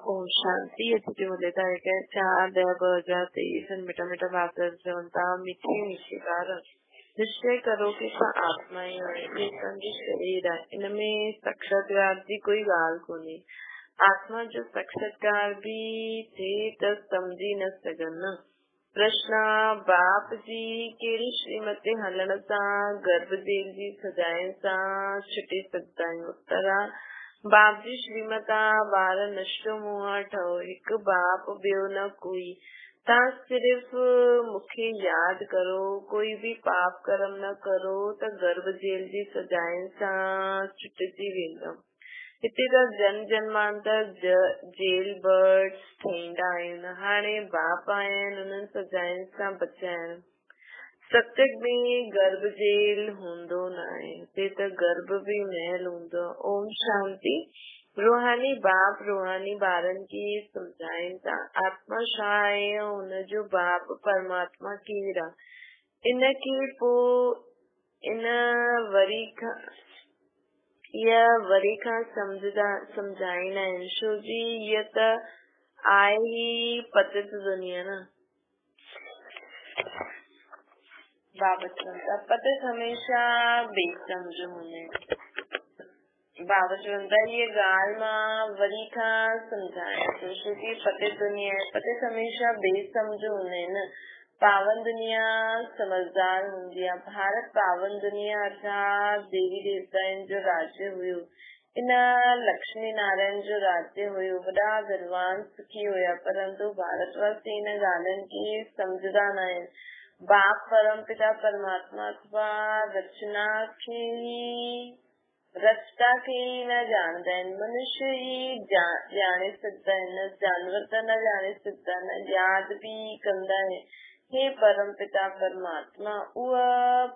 ओम शांति। अतिथि मुलेता है क्या चार देव जाते सन मिटा मिटा बात जनता मीठी मीठी कार निश्चय करो कि आत्मा ही है, ये संगी शरीर है, इनमें साक्षात्कार की कोई गाल को नहीं। आत्मा जो साक्षात्कार भी थे तब समझी न सगन। प्रश्न बाप जी केड़ी श्रीमती हलण सा गर्भ देव जी सजाए सा छुटी सकता है। उत्तरा बाप जी श्रीमता बार नष्टो मुआ ठो एक बाप ब्यो न कोई। ता सिर्फ मुखे याद करो, कोई भी पाप कर्म न करो त गर्भ जेल जी सजाए सा छुटजी वेंदम। हिते त जन जन्मांतर जेल बर्ड्स थींदा आहिनि। हाणे बाप आहिनि उन्हनि सजाइनि सां बचाइनि। सत्संग में गर्भ जेल हूंदो न आहे, हिते त गर्भ भी महल हूंदो। ओम शांति। रूहानी बाप रूहानी ॿारनि खे सम्झाइनि था आत्मा छा आहे ऐं हुनजो बाप परमात्मा केरु आहे। इनखे पोइ इन वरी खां सम्झाईंदा आहिनि, छो जी हीअ त आहे ई पतित दुनिया न। बाबा चवंदा पतित हमेशा बेसमझ हूंदा आहिनि। बाबा चवंदा ये ॻाल्हि मां वरी खां सम्झायां थो, छो की पतित दुनिया आहे, पतित हमेशा बेसमझ हूंदा आहिनि। पावन दुनिया समझदार हूंदी आहे। भारत पावन दुनिया अर्थात देवी देवताउनि जो राज्य हुयो। इन लक्ष्मी नारायण जो राज्य हुयो। वॾा धनवान सुखी हुया, परंतु भारतवासी इन ॻाल्हियुनि खे सम्झदा न आहिनि। बाप परम पिता परमात्मा अथवा रचता खे न ॼाणदा आहिनि। मनुष्य ही ॼाणे सघंदा आहिनि, जानवर त न ॼाणे सघंदा, न यादि भी कंदा आहिनि। हे परम पिता परमात्मा उहा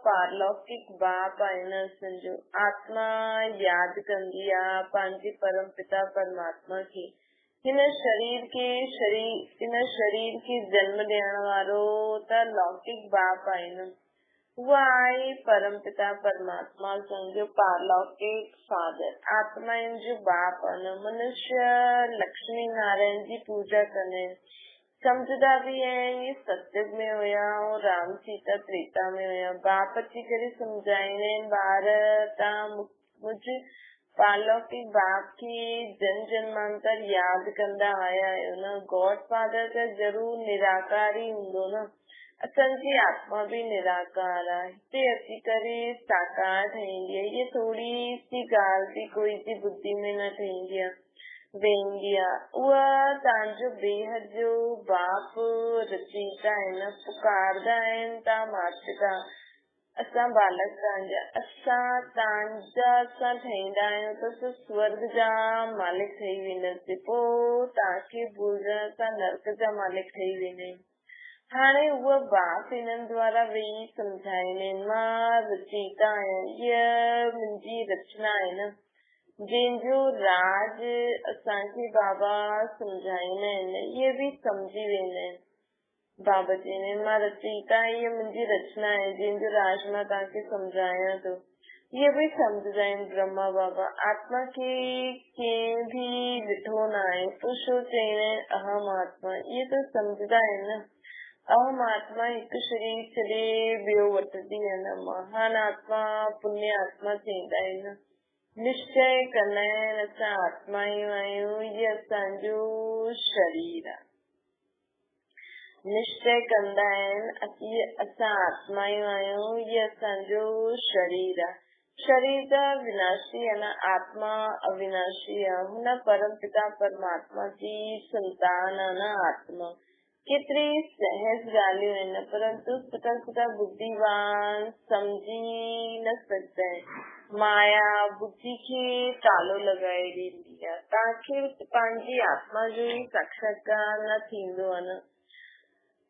पारलौकिक बाप आहिनि। असांजो आत्मा यादि कंदी आहे पंहिंजे परम पिता परमात्मा खे। इन शरीर खे जन्म ॾियण वारो त लौकिक बाप आहिनि। उहा आहे परम पिता परमात्मा असांजो पारलौकिक फादर। आत्माउनि जो बाप आहिनि। मनुष्य लक्ष्मी नारायण जी पूजा कंदा आहिनि, सम्झदा भी आहिनि। ये सत्युग में हुया ऐं राम सीता त्रेता में हुया। बाप अची करे सम्झाईंदा आहिनि ॿार तव्हां मुंहिंजे पारलौकिक बाप खे जन जन्मांतर यादि कंदा आया आहियो न। गॉड फादर त ज़रूर निराकार ई हूंदो न। असांजी आत्मा भी निराकार आहे, हिते अची करे साकार ठहींदी आहे। ये थोड़ी सी ॻाल्हि भी कोई जी बुद्धि में न ठहींदी आहे, वेंदी आहे। उहा तव्हांजो बेहद जो बाप रचयिता आहिनि, पुकारदा आहिनि तव्हां मास्टर असां बालक तव्हांजा, असां ठहींदा आहियूं त स्वर्ग जा मालिक ठही वेंदासीं। पोइ तव्हांखे भुलण सां नर्क जा मालिक ठही वेंदा आहियूं। हाणे उहा बाप हिननि द्वारा वेही सम्झाईंदा आहिनि मां रचयिता आहियां, हीअ मुंहिंजी रचना आहे न, जंहिंजो राज असांखे बाबा सम्झाईंदा आहिनि। इहे भी सम्झी वेंदा आहिनि। बाबा जी ने मां रचयिता हीअ मुंहिंजी रचना आहे, जंहिंजो राज मां तव्हांखे सम्झायां थो। इहे भी सम्झदा आहिनि ब्रह्मा बाबा। आत्मा खे कंहिं भी ॾिठो न आहे, पोइ छो चईंदा आहिनि अहम आत्मा। इहे त सम्झदा आहिनि न। अहम आत्मा हिकु शरीर छॾे ॿियो वठंदी आहे न। महान आत्मा पुण्य आत्मा थींदा आहिनि। निश्चय कंदा आहिनि असां आत्मा ई आहियूं, इहे असांजो शरीर आहे। निश्चय कंदा आहिनि असां आत्मा ई आहियूं, इहे असांजो शरीर आहे। शरीर त विनाशी आहे न, आत्मा अविनाशी आहे। हुन परम पिता परमात्मा जी संतान आहे न आत्मा। केतिरी सहज ॻाल्हियूं आहिनि, परंतु सुठा बुद्धिवान सम्झी न सघंदा आहिनि। माया बुद्धि खे तालो लॻाए ॾींदी आहे। तव्हांखे पंहिंजी आत्मा जो ई साक्षात्कार न थींदो आहे न।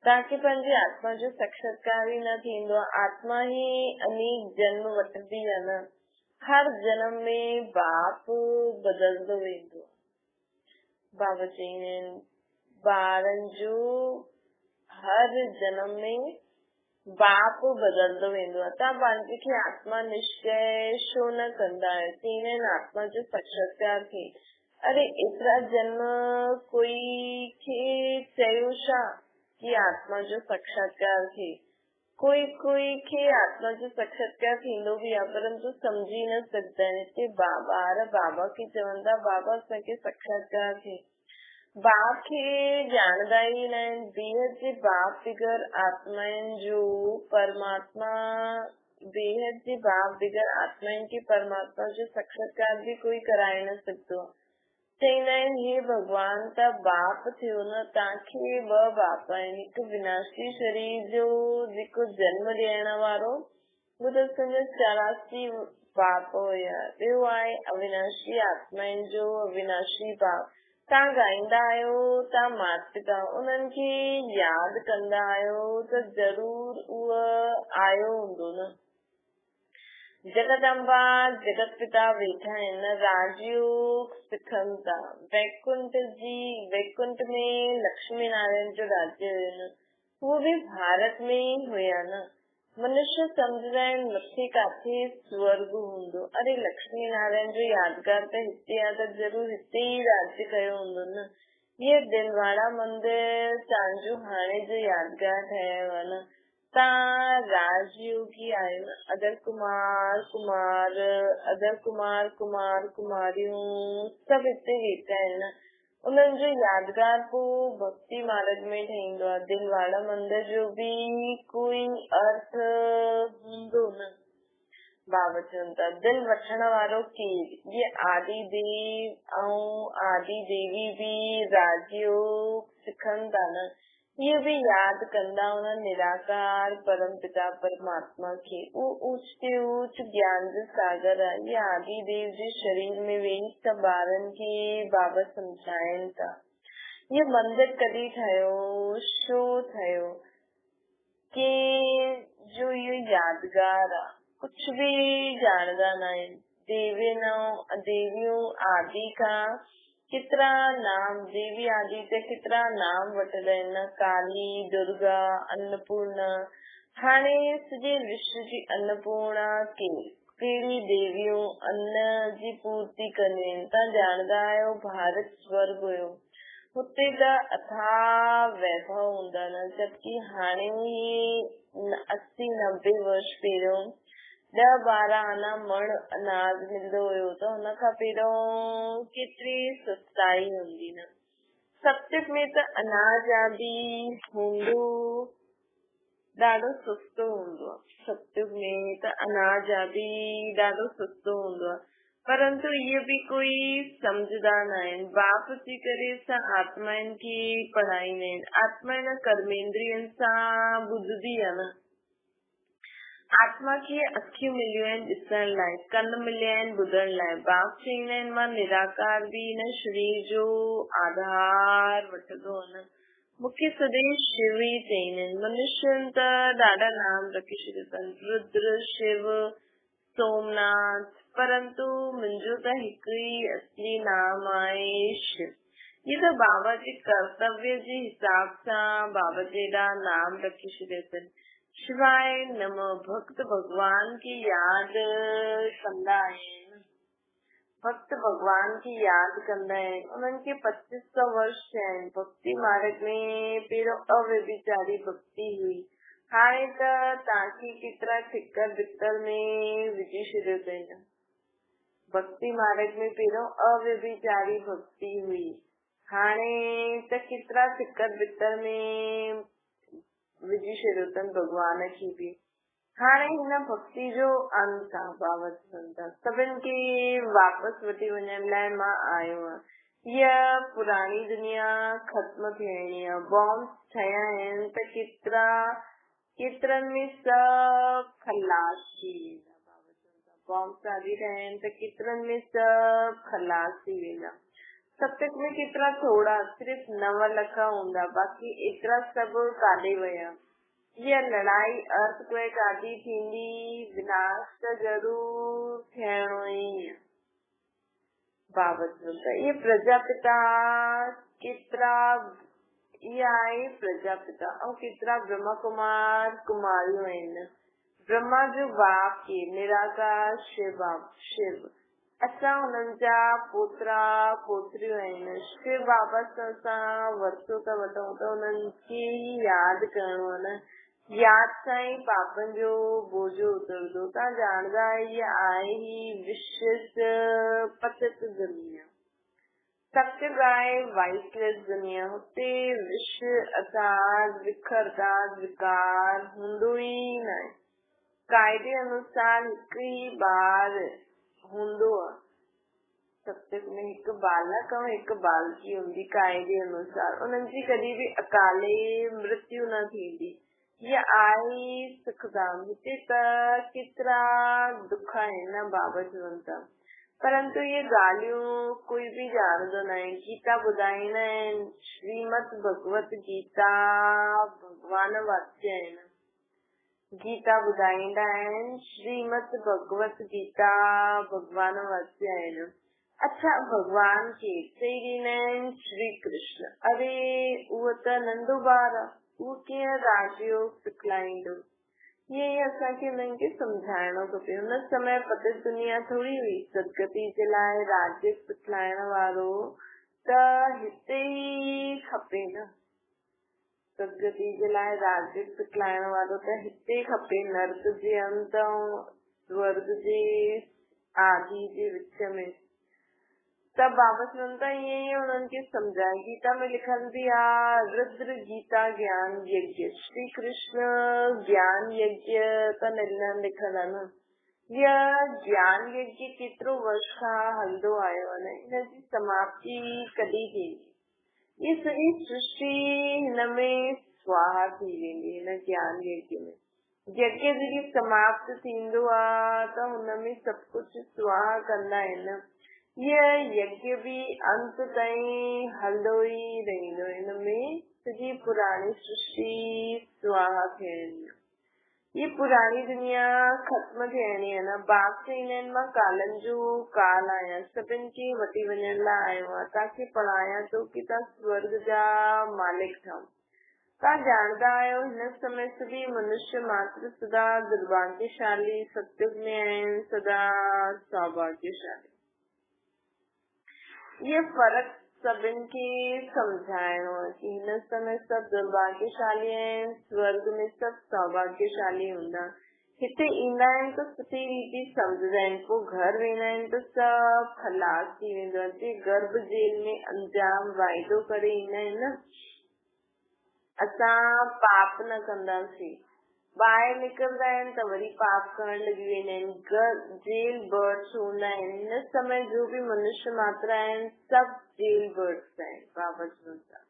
तव्हांखे पंहिंजी आत्मा जो साक्षात्कार ई न थींदो आहे। आत्मा ही अनेक जन्म वठंदी आहे न। हर जन्म में बाप बदलंदो वेंदो आहे। बाबा चईंदा आहिनि ॿारनि जो हर जन्म में बाप बदलंदो वेंदो आहे। तव्हां पंहिंजे खे आत्मा निश्चय छो न कंदा आहियो? चईंदा आहिनि आत्मा जो साक्षात्कार थिए। अरे एतिरा जन्म कोई खे चयो छा कि आत्मा जो साक्षात्कार थिए, कोई खे आत्मा जो साक्षात्कार थींदो बि आहे, परंतु सम्झी न सघंदा आहिनि। हिते ॿार बाबा खे चवनि था बाबा असांखे साक्षात्कार थिए, बाप खे ॼाणंदा ई न आहिनि। बेहद जे बाप बिगर आत्माउनि जो परमात्मा, बेहद जे बाप बिगर आत्माउनि खे परमात्मा जो साक्षात्कार बि कोई कराए न सघंदो आहे। चईंदा आहिनि हे भॻवान त बाप थियो न, तव्हांखे ॿ बाप आहिनि, हिकु विनाशी शरीर जो जेको जन्म ॾियण वारो, उहो त असांजा 84 बाप हुया। ॿियो आहे अविनाशी आत्माउनि जो अविनाशी बाप। तव्हां ॻाईंदा आहियो, तव्हां माता पिता उन्हनि खे यादि कंदा आहियो त ज़रूर उहो आयो हूंदो न। जगदम्बा जगत पिता वेठा आहिनि, राजयोग सिखनि था। वैकुंठ में लक्ष्मी नारायण जो राज्य हुयो न, उहो बि भारत में ई हुया न। मनुष्य सम्झंदा आहिनि मथे काथे स्वर्ग हूंदो। अरे लक्ष्मी नारायण जो यादगार त हिते आहे त ज़रूर हिते ई राज्य कयो हूंदो न। इहे दिलवाड़ा मंदिर तव्हांजो हाणे जो यादगार ठहियो आहे न। तव्हां राजयोगी आहियो न। अदर कुमार कुमारियूं सभु हिते वेठा आहिनि न। उन्हनि जो यादगार पोइ भक्ति मार्ग में ठहींदो आहे। दिलवाड़ा मंदिर जो बि कोई अर्थ हूंदो न। बाबा चवनि था दिल वठण वारो केरु, ये आदि देव ऐं आदि देवी बि राजयोग सिखनि था न। इहे बि यादि कंदा हुन निराकार परम पिता परमात्मा खे। उहो ऊच ते ऊच ज्ञान जो सागर आहे। इहे आदि देव जे शरीर में वेही सभु ॿारनि खे बाबा सम्झाइनि था। इहे मंदिर कॾहिं ठहियो, छो ठहियो, के जो इहो यादगार आहे। कुझु बि ॼाणंदा न आहिनि। देवियूं आदि खां केतिरा नाम, देवी आदि ते केतिरा नाम वठंदा आहिनि, काली, दुर्गा, अन्नपूर्णा। हाणे सॼे विश्व जी अन्नपूर्णा कहिड़ी देवियूं अन्न जी पूर्ति कंदियूं आहिनि। तव्हां ॼाणंदा आहियो भारत स्वर्ग हुयो, हुते त अथाह वैभव हूंदा न, जबकि हाणे 80-90 वर्ष पहिरियों 10-12 आना मण अनाज मिलंदो हुयो त हुन खां पहिरियों केतिरी सस्ताई हूंदी न। सत्युग में त अनाज आदि हूंदो ॾाढो सस्तो हूंदो आहे। सत्युग में त अनाज आदि ॾाढो सस्तो हूंदो आहे, परंतु इहे बि कोई सम्झंदा न आहिनि। बाप अची करे असां आत्माउनि खे पढ़ाईंदा आहिनि। आत्मा इन कर्मेंद्रियनि सां ॿुधंदी आहे न। आत्मा खे अखियूं मिलियूं आहिनि ॾिसण लाइ, कन मिलिया आहिनि ॿुधण लाइ। बाप चईंदा आहिनि मां निराकार बि हिन शरीर जो आधार वठंदो आहियां। मूंखे सदैव शिव ई चईंदा आहिनि। मनुष्यनि त ॾाढा नाम रखी छॾिया अथनि, रुद्र, शिव, सोमनाथ, परंतु मुंहिंजो त हिकु ई असली नाम आहे शिव। ये त बाबा जे कर्तव्य जे हिसाब सां बाबा जेॾा नाम रखी छॾिया अथनि। शिवाय नमः। भक्त भगवान की यादि कंदा आहिनि। भक्त भगवान की यादि कंदा आहिनि। उन्हनि खे 2500 वर्ष थिया आहिनि। भक्ति मार्ग में पहिरियों अव्यभिचारी भक्ति हुई, हाणे त तव्हांखे केतिरा ठिकर बिस्तर में विझी छॾियो अथई। भक्ति मार्ग में पहिरियों अव्यभिचारी भक्ति हुई, हाणे त केतिरा ठिकर बिस्तर में विझी छॾियो अथनि भॻवान खे बि। हाणे हिन भक्ति जो अंत आहे। बाबा चवनि था सभिनि खे वापसि वठी वञण लाइ मां आयो आहियां। इहा पुराणी दुनिया ख़त्म थियणी आहे। बॉम्ब ठहिया आहिनि त केतिरनि में सभु खलास थी वेंदा। बाबा चवनि था बॉम्ब शादी ठहिया आहिनि त केतिरनि में सभु खलास थी वेंदा। सत्युग में केतिरा थोड़ा, सिर्फ़ 9 लख हूंदा, बाक़ी एतिरा सभु काॾे विया। इहा लड़ाई अर्थक्वेक आदि थींदी, विनाश त ज़रूर थियणो ई आहे। बाबा चवनि इहे प्रजापिता केतिरा, इहा आहे प्रजापिता ऐं केतिरा ब्रह्मा कुमार कुमारियूं आहिनि। ब्रह्मा जो बाप के निराकार शिव। असां उन्हनि जा पोतरा पोतरियूं आहिनि। शिव बाबा सां असां वरितो था वठूं त उन्हनि खे यादि करिणो आहे न। यादि सां ई पापनि जो बोझो उतरंदो। तव्हां ॼाणंदा इहा आहे ई विश्व पतित दुनिया, सत्यगाय वाइसलेस दुनिया। हुते विश्व असाज विखरदार विकार हूंदो ई न आहे। कायदे अनुसार हिकु ई बार हूंदो आहे। सत्युग में हिकु बालक ऐं हिकु बालकी हूंदी कायदे अनुसार। उन्हनि जी कॾहिं बि अकाले मृत्यु न थींदी। हीअ आहे सुखधाम। हिते त केतिरा दुख आहिनि न बाबा चवनि था, परंतु ये ॻाल्हियूं कोई बि ॼाणंदो न आहे। गीता ॿुधाईंदा आहिनि, श्रीमद भगवत गीता भगवान वाक्य आहिनि। गीता ॿुधाईंदा आहिनि, श्रीमद भगवत गीता भगवान वाक्य आहिनि। अच्छा, भगवान खे चई ॾींदा आहिनि श्री कृष्ण। अरे उहो त नंढो ॿार आहे, उहो कीअं राजयोग सिखलाईंदो? ये असांखे उन्हनि खे सम्झाइणो खपे। हुन समय पतित दुनिया थोरी हुई। सदगति जे लाइ राज्य सिखलाइण वारो त हिते ई खपे न। सदगति जे लाइ राज्य सिखलाइण वारो त हिते ई खपे। नर्क जे अंत ऐं स्वर्ग जे आदि जे विच में। त बाबा चवनि था ईअं ई उन्हनि खे सम्झाए। गीता में लिखल बि आहे, रुद्र गीता ज्ञान यज्ञ। श्री कृष्ण ज्ञान यज्ञ त न लिखल आहे न। यह ज्ञान यज्ञ केतिरो वर्ष खां हलंदो आयो आहे न। हिनजी समाप्ति कॾहिं थींदी? ये सॼी सृष्टि हिन में स्वाहा थी वेंदी, हिन ज्ञान यज्ञ में। यज्ञ जॾहिं समाप्त थींदो आहे त हुनमें सभु कुझु स्वाहा कंदा आहिनि। यह यज्ञ भी अंत ताईं हलंदो ई रहंदो। हिन में सॼी पुराणी सृष्टि स्वाहा थियणी। ये पुराणी दुनिया ख़त्म थियणी आहे न। बाप चईंदा आहिनि, मां कालनि जो काल आहियां, सभिनि खे वठी वञण लाइ आयो आहियां। तव्हांखे पढ़ायां थो की तव्हां स्वर्ग जा मालिक ठहो। तव्हां ॼाणंदा आहियो हिन समय सभी मनुष्य मात्र सदा दुर्भाग्यशाली सत्युग में आहिनि, सदा सौभाग्यशाली। ये फर्क सभिनि खे सम्झाइणो आहे कि हिन समय सभु दुर्भाग्यशाली आहिनि, स्वर्ग में सभु सौभाग्यशाली हूंदा। हिते ईंदा आहिनि त सुठी रीति सम्झंदा आहिनि, पोइ घर वेंदा आहिनि त सभु खलास थी वेंदो आहे। जे गर्भ जेल में अंजाम वाइदो करे ईंदा आहिनि न, असां पाप न कंदासीं, ॿाहिरि निकिरंदा आहिनि त वरी पाप करण लॻी वेंदा आहिनि। जेल बर्ड्स हूंदा आहिनि। हिन समय जो भी मनुष्य मात्र आहिनि सभु जेल बर्ड्स आहिनि। बाबा चवनि था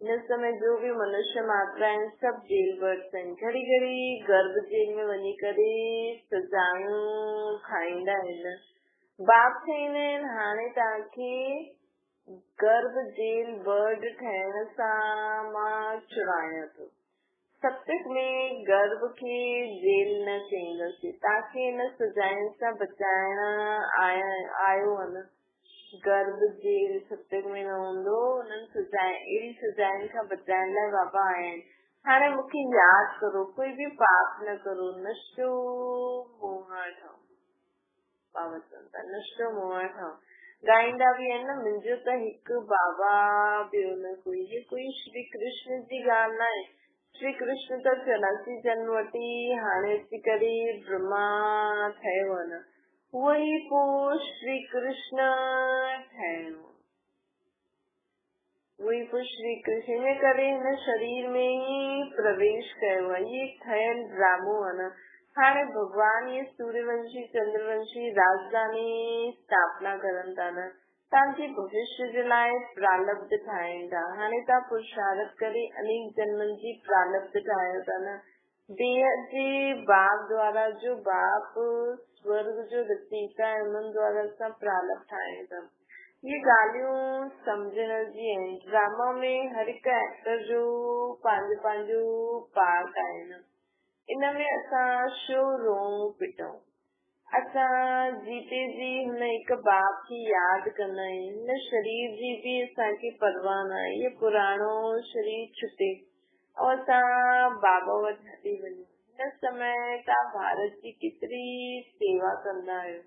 हिन समय जो भी मनुष्य मात्र आहिनि सभु जेल बर्ड्स आहिनि। घड़ी घड़ी गर्भ जेल में वञी करे सजाऊं खाईंदा आहिनि। बाप चईंदा आहिनि हाणे तव्हांखे गर्भ जेल बर्ड ठहिण सां मां छुड़ायां थो। सत्युग में गर्भ खे जेल न चईंदासीं। तव्हांखे हिन सजाउनि सां बचाइण आयो आहे न। गर्भ जेल सत्युग में न हूंदो। उन्हनि अहिड़ी सजाउनि खां बचाइण लाइ बाबा आया आहिनि। हाणे मूंखे यादि करो, कोई बि पाप न करो, नशो मोह ठहो। बाबा चवनि था नशो मोह ठहो। ॻाईंदा बि आहिनि न, मुंहिंजो त हिकु बाबा ॿियो न कोई। ये कोई श्री कृष्ण जी ॻाल्हि न आहे। श्री कृष्ण त 84 जन्म वठी हाणे अची करे ब्रह्मा ठहियो आहे न। उहो ई पोइ श्री कृष्ण ठहिणो, उहो ई पोइ श्री कृष्ण इन करे हिन शरीर में ई प्रवेश कयो आहे। ये ठहियल ड्रामो आहे न। हाणे भगवान ये सूर्यवंशी चंद्रवंशी राजधानी स्थापना करनि था न। तव्हांजे भविष्य जे लाइ प्रारब्ध ठाहिनि था। हाणे तव्हां पुरुषार्थ करे अनेक जन्मनि जी प्रारब्ध ठाहियो था न। देह जे बाप द्वारा, जो बाप स्वर्ग जो रचयिता आहे, उन्हनि द्वारा असां प्रारब्ध ठाहियूं था। ये ॻाल्हियूं सम्झण जी आहिनि। ड्रामा में हर हिकु एक्टर जो पंहिंजो पंहिंजो पार्ट आहे न। इन में असां छो रोऊं पिटूं? असां जीते जी हुन हिकु बाप खे यादि कंदा आहियूं। हिन शरीर जी बि असांखे परवाह न आहे। इहो पुराणो शरीर छुटे ऐं असां बाबा वटि हली वञूं। हिन समय तव्हां भारत जी केतिरी सेवा कंदा आहियो।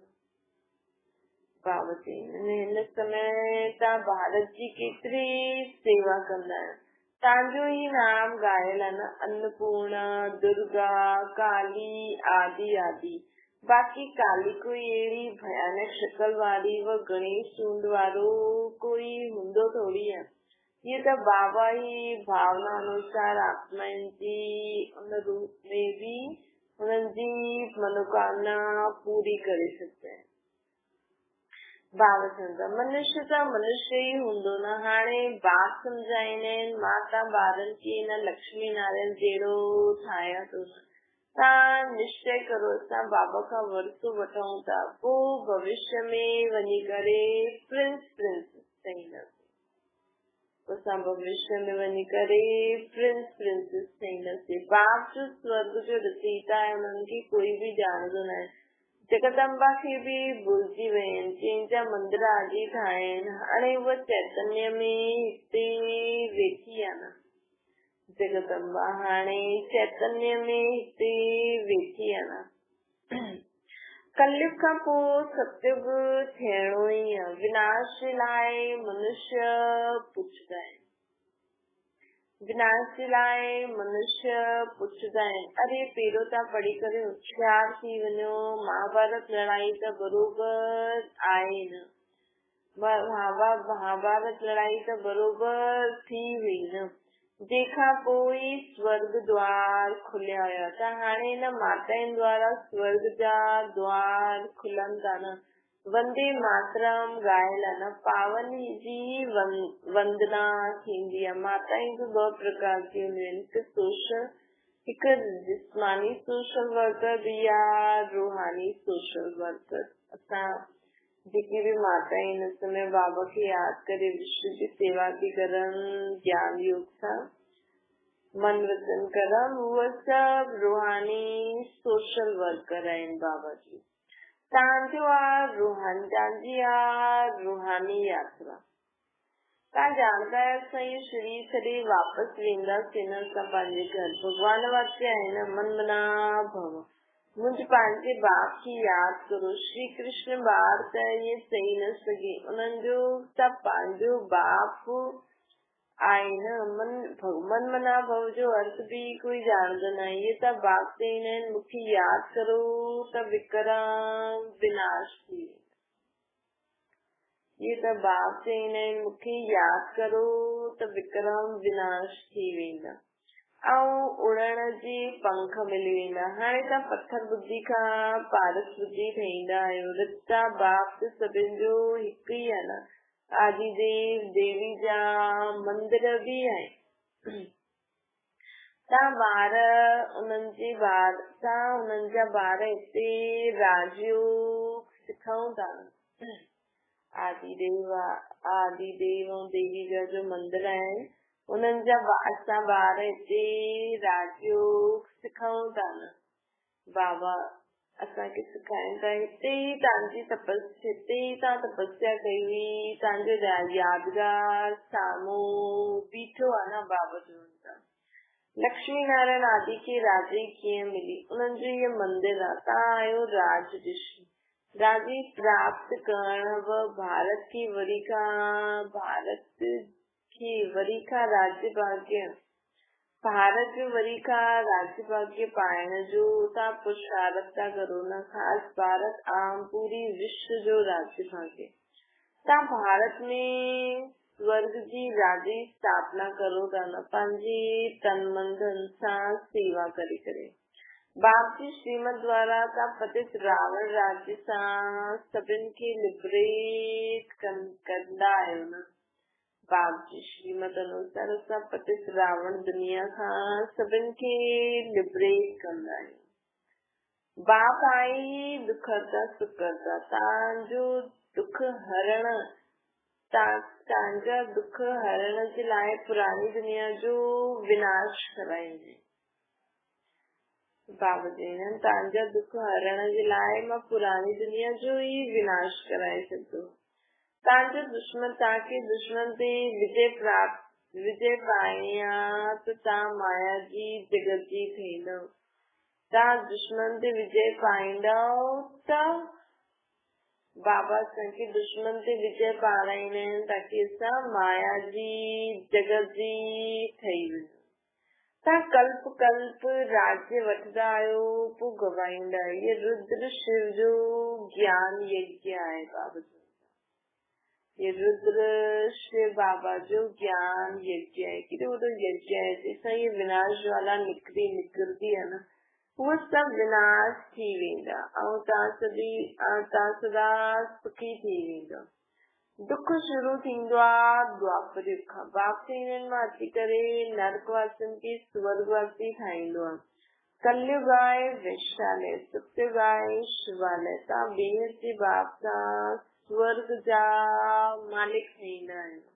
बाबा जी हिन समय तव्हां भारत जी केतिरी सेवा कंदा आहियो। तव्हांजो ही नाम ॻायल आहे न, अन्नपूर्णा, दुर्गा, काली आदि आदि। बाक़ी काली कोई अहिड़ी भयानक शकल वारी व गणेश सूंड वारो कोई हूंदो थोड़ी आहे। ये त बाबा ही भावना अनुसार आत्माउनि जी उन रूप में भी उन्हनि जी मनोकामना पूरी करे सघंदा आहिनि। बाबा चवंदा मनुष्य त मनुष्य ही हूंदो न। हाणे बाप सम्झाईंदा आहिनि माता ॿारनि खे हिन लक्ष्मी नारायण जहिड़ो ठाहिया थो। तव्हां निश्चय करो असां बाबा खां वरसो वठूं था, पोइ भविष्य में वञी करे प्रिंस ठहींदासीं। असां भविष्य में वञी करे प्रिंसेस ठहींदासीं। बाप जो स्वर्ग जो रचयिता आहे, उन्हनि खे कोई बि ॼाणंदो न आहे। जगदम्बा खे बि भुलिजी विया आहिनि, जंहिंजा मंदिर आदि ठाहिया आहिनि। हाणे उहा चैतन्य में हिते वेठी आहे न, जगदम्बा हाणे चैतन्य में हिते वेठी आहे न। कलयुग खां पोइ सतयुग थियणो ई आहे। विनाश जे लाइ मनुष्य पुछंदा आहिनि, विनाश जे लाइ मनुष्य पुछंदा आहिनि अरे पहिरियों तव्हां पढ़ी करे होशियार थी वञो। महाभारत लड़ाई त बरोबर आहे न, महाभारत लड़ाई त बरोबर थी वई न। जंहिंखां पोइ स्वर्ग द्वार खुलिया हुया त हाणे न माताउनि द्वारा स्वर्ग जा द्वार खुलनि था न। वंदे मातरम ॻायल आहे न, पावन जी वंदना थींदी आहे। माताऊं तो ॿ प्रकार जी हूंदियूं आहिनि, हिकु सोशल, हिकु जिस्मानी सोशल वर्कर बि आहे, रूहानी सोशल वर्कर। असां जेकी भी माता आहिनि हिन समय बाबा खे यादि करे विश्व जी सेवा थी करनि ज्ञान योग सां, मन वचन कर्म, उहे सभु रूहानी सोशल वर्कर आहिनि बाबा जी। तव्हांजो आहे तव्हांजी आहे रूहानी यात्रा। तव्हां ॼाणंदा आहियो असां इहो शरीर छॾे वापसि वेंदासीं न, असां पंहिंजे घर। भॻवान वाक्य आहे न, मन मना भव। मुंहिंजे पंहिंजे बाप खे यादि करो। श्री कृष्ण ॿार त इहे चई न सघे, उन्हनि जो त पंहिंजो बाप आहे न। मन मना भव जो अर्थ बि कोई ॼाणंदो न आहे। इहे त बाप चईंदा आहिनि मूंखे यादि करो त विक्रम विनाश थी वेंदा। इहे त बाप चईंदा आहिनि मूंखे यादि करो त विक्रम विनाश थी वेंदा ऐं उड़ण जे पंख मिली वेंदा। हाणे तव्हां पत्थर बुद्धि खां पारस बुद्धि ठहींदा आहियो। रिश्ता बाप त सभिनि जो हिकु ई आहे न। आदि देव देवी जा मंदिर बि आहिनि। तव्हां ॿार उन्हनि जा ॿार हिते राजयोग सिखूं था। आदि देव ऐं देवी जा जो मंदिर आहिनि, उन्हनि जा असां ॿार हिते राजयोग सिखूं था न। बाबा असांखे सेखारीनि था। हिते ई तव्हांजी तव्हां तपस्या कई हुई, तव्हांजो यादगार साम्हूं बीठो आहे न। बाबा चवनि था लक्ष्मी नारायण आदि खे राजी कीअं मिली, उन्हनि जो इहो मंदिर आहे। तव्हां आहियो राज ऋषि। राजी प्राप्त करण भारत खे वरी खां राज्य भाग्य, भारत जो वरी खां राज्य भाग्य पाइण जो तव्हां पुरुषार्थ था करो न। ख़ासि भारत आम पूरी विश्व जो राज्य भाग्य। तव्हां भारत में स्वर्ग जी राजी स्थापना करो था न, पंहिंजे तन मन धन सां सेवा करे। बाप जी श्रीमत द्वारा तव्हां पतित रावण राज्य सां सभिनि खे लिबरेट कंदा आहियो न। बाप जी श्रीमत अनुसार असां पतित रावण दुनिया खां सभिनि खे लिबरेट कंदा आहियूं। बाप आई दुख हरता सुख हरता। तव्हांजा दुख हरण जे लाइ पुरानी दुनिया जो विनाश कराईंदे। बाबा चवंदा तव्हांजा दुख हरण जे लाइ मां पुरानी दुनिया जो ई विनाश कराए छॾंदो। तव्हांखे दुश्मन ते विजय पाइणी आहे त तव्हां माया जी जगत जी थींदव। तव्हां दुश्मन ते विजय पाईंदव त बाबा संके दुश्मन ते विजय पा रहे हैं ताकि असां माया जी जगत जी ठही वञूं। तव्हां कल्प कल्प राज्य वठंदा आहियो पोइ गवाईंदा आहियो। ये रुद्र शिव जो ज्ञान यज्ञ आहे बाबा जी। ये रुद्र शिव बाबा जो ज्ञान यज्ञ है। केॾो वॾो यज्ञ है जंहिंसां ये विनाश ज्वाला निकिरंदी है न, उहो सभु विनाश थी वेंदा ऐं तव्हां सदा सुखी थी वेंदा। दुख शुरू थींदो आहे द्वापर युग खां। बाप हिननि मां अची करे नरकवासियुनि खे स्वर्गवासी ठाहींदो आहे। कलयुग आहे वैशालय, सतयुग आहे शिवालय। तव्हां बेहद जे बाप सां स्वर्ग जा मालिक ठहींदा आहियो।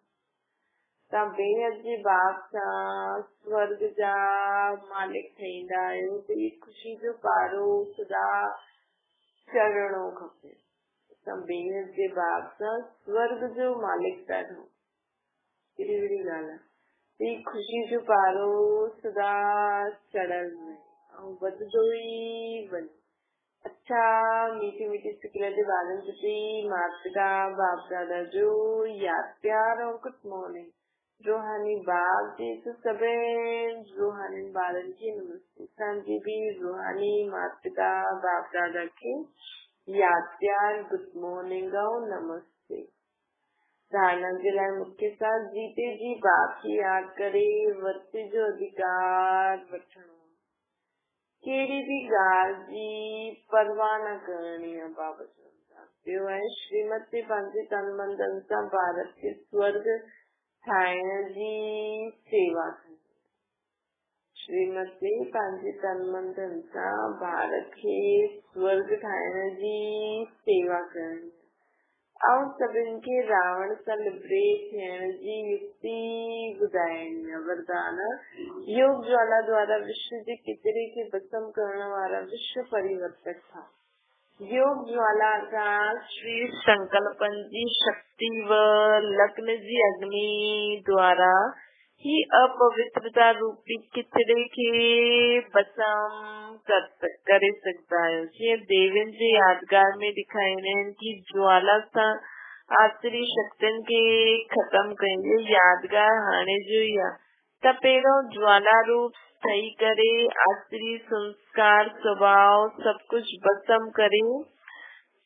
तव्हां बेहद जे बाप सां स्वर्ग जा मालिक ठहींदा आहियो। त ही ख़ुशी जो पारो सदा चढ़णो खपे। तव्हां बेहद जे बाप सां स्वर्ग जो मालिक था ठहो। केॾी वॾी ॻाल्हि आहे। ही ख़ुशी जो पारो सदा चढ़ल वञे ऐं वधंदो ई वञे। अच्छा मीठी मीठी सिकल जे ॿारनि प्रति माता पिता बाप दादा जो यादि प्यार और गुड मॉर्निंग। रूहानी बाप जी तो सभिनी रूहानी ॿारनि खे नमस्ते। असांजी बि रूहानी माता पिता बाप दादा खे यादि प्यार गुड मॉर्निंग और नमस्ते। धारणा जे लाइ मुख्य साथ जीते जी बाप खे यादि करे वरिते जो अधिकार वठणो। कहिड़ी बि ॻाल्हि जी परवाह न करणी आहे बाबा चवनि था। ॿियो आहे श्रीमत ते पंहिंजे तन मन धन सां भारत खे स्वर्ग ठाहिण जी सेवा कई। श्रीमत ते पंहिंजे तन मन धन सां भारत खे स्वर्ग ठाहिण जी सेवा करणी ऐं सभिनि खे रावण सां लिबरेट थियण जी युक्ति ॿुधाइणी आहे। वरदान योग ज्वाला द्वारा विश्व जे किचिरे खे भस्म करण वारा विश्व परिवर्तक था। योग ज्वाला सां श्री संकल्पन जी शक्ति व लग्न जी अग्नि द्वारा ही अपवित्रता रूपी किचिरे खे भस्म करे सघंदा आहियो। जीअं देवियुनि जे यादगार में ॾेखारींदा आहिनि कि ज्वाला सां आसुरी शक्तियुनि खे ख़तम कयो। यादगार हाणे जो ई आहे त पहिरियों ज्वाला रूप ठही करे आसुरी संस्कार स्वभाव सभु कुझु भस्म करे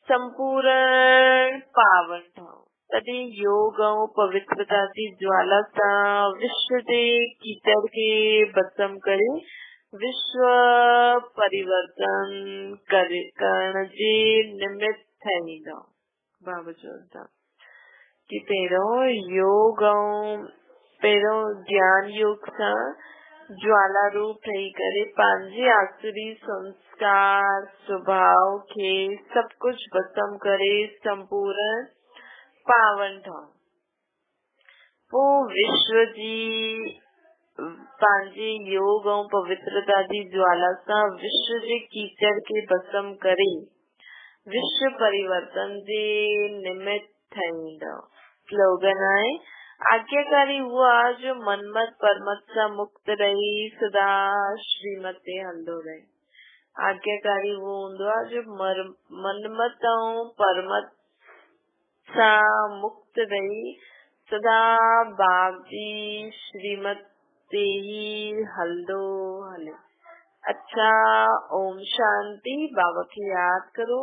संपूर्ण पावन ठहो। तॾहिं योग ऐं पवित्रता जी ज्वाला सां विश्व जे कीचड़ खे भस्म करे विश्व परिवर्तन करण जे निमित्त ठहींदा। बाबा चवनि था कि पहिरियों ज्ञान योग सां ज्वाला रूप ठही करे पंहिंजे आसुरी संस्कार स्वभाव खे सभु कुझु भस्म करे संपूर्ण पावन ठहो। पोइ विश्व जी पंहिंजे योग ऐं पवित्रता जी ज्वाला सां विश्व जे कीचड़ खे भस्म करे विश्व परिवर्तन जे निमित्त ठहींदा। स्लोगन आहे आज्ञाकारी हुआ जो मनमत परमत सां मुक्त रही सदा श्रीमत ते हलंदो रहे। आज्ञाकारी वो हूंदो आहे जो मनमत ऐं परमत सां मुक्त रही सदा बाप जी श्रीमत ते ही हलंदो हले। अच्छा ओम शांति। बाबा खे यादि करो।